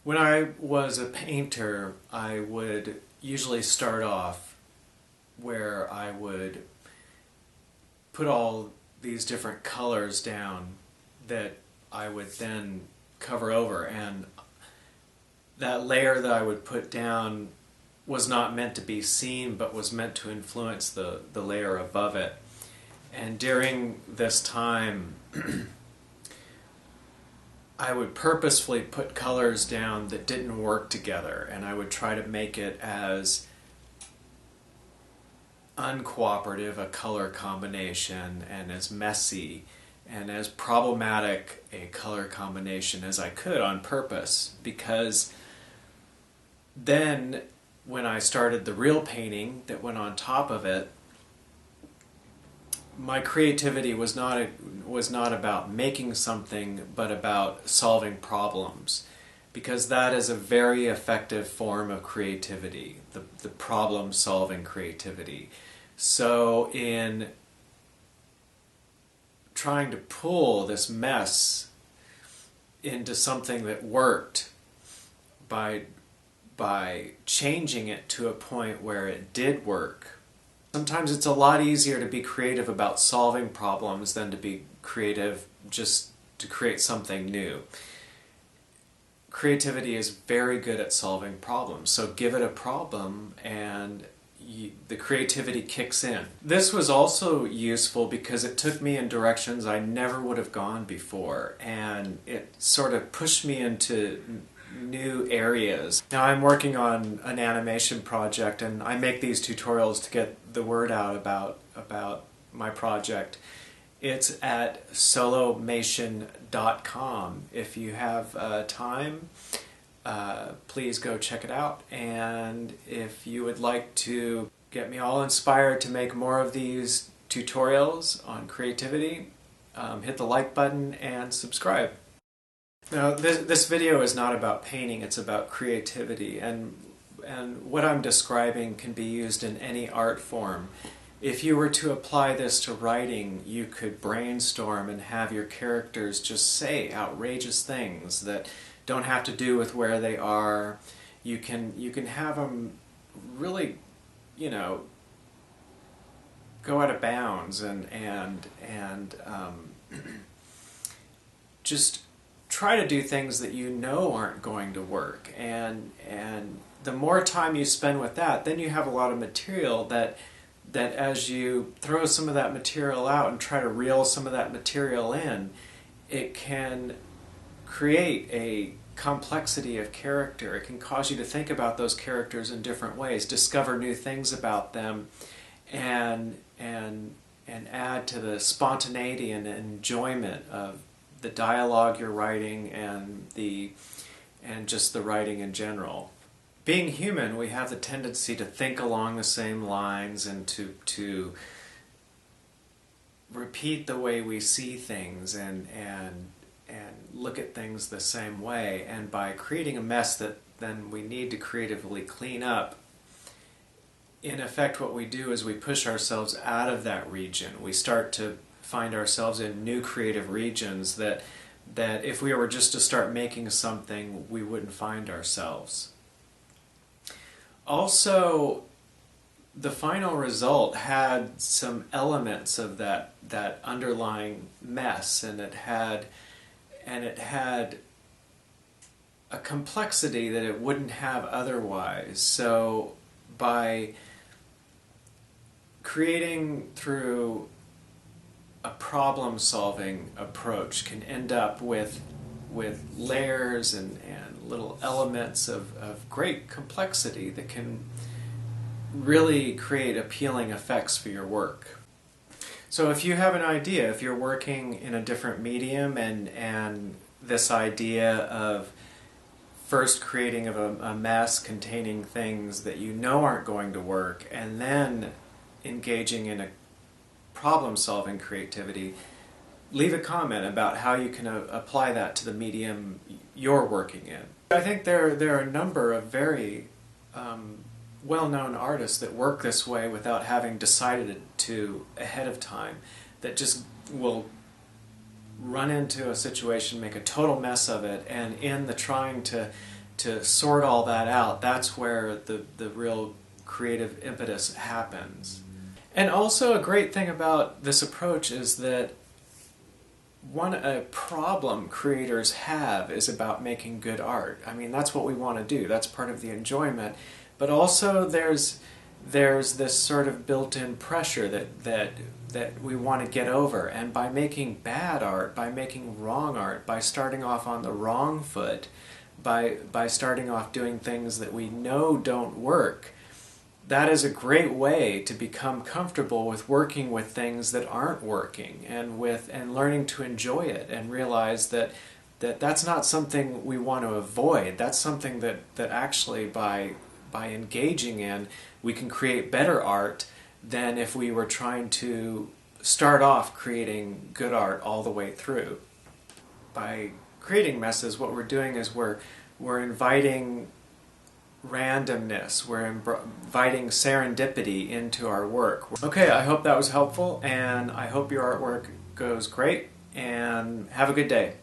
When I was a painter, I would usually start off where I would put all these different colors down that I would then cover over, and that layer that I would put down was not meant to be seen but was meant to influence the layer above it. And during this time I would purposefully put colors down that didn't work together, and I would try to make it as uncooperative a color combination and as messy and as problematic a color combination as I could on purpose, because then when I started the real painting that went on top of it, my creativity was not about making something, but about solving problems, because that is a very effective form of creativity, the problem-solving creativity. So in trying to pull this mess into something that worked by changing it to a point where it did work, sometimes it's a lot easier to be creative about solving problems than to be creative just to create something new. Creativity is very good at solving problems, so give it a problem and the creativity kicks in. This was also useful because it took me in directions I never would have gone before, and it sort of pushed me into new areas. Now I'm working on an animation project, and I make these tutorials to get the word out about my project. It's at solomation.com. If you have time, please go check it out, and if you would like to get me all inspired to make more of these tutorials on creativity, hit the like button and subscribe. Now, this video is not about painting, it's about creativity, and what I'm describing can be used in any art form. If you were to apply this to writing, you could brainstorm and have your characters just say outrageous things that don't have to do with where they are. You can have them really, go out of bounds and just try to do things that you know aren't going to work. And the more time you spend with that, then you have a lot of material that as you throw some of that material out and try to reel some of that material in, it can create a complexity of character. It can cause you to think about those characters in different ways, discover new things about them, and add to the spontaneity and enjoyment of the dialogue you're writing and just the writing in general. Being human, we have the tendency to think along the same lines and to repeat the way we see things and look at things the same way. And by creating a mess that then we need to creatively clean up, in effect what we do is we push ourselves out of that region. We start to find ourselves in new creative regions that if we were just to start making something, we wouldn't find ourselves. Also, the final result had some elements of that underlying mess, and it had a complexity that it wouldn't have otherwise. So by creating through a problem-solving approach can end up with layers and little elements of great complexity that can really create appealing effects for your work. So if you have an idea, if you're working in a different medium and this idea of first creating a mess containing things that you know aren't going to work and then engaging in a problem-solving creativity, leave a comment about how you can apply that to the medium you're working in. I think there are a number of very well-known artists that work this way without having decided to ahead of time, that just will run into a situation, make a total mess of it, and in the trying to to sort all that out, that's where the real creative impetus happens. And also a great thing about this approach is that a problem creators have is about making good art. I mean, that's what we want to do. That's part of the enjoyment. But also there's this sort of built-in pressure that we want to get over. And by making bad art, by making wrong art, by starting off on the wrong foot, by starting off doing things that we know don't work, that is a great way to become comfortable with working with things that aren't working, and learning to enjoy it, and realize that's not something we want to avoid. That's something that actually by engaging in, we can create better art than if we were trying to start off creating good art all the way through. By creating messes, what we're doing is we're inviting randomness, we're inviting serendipity into our work. Okay, I hope that was helpful, and I hope your artwork goes great, and have a good day.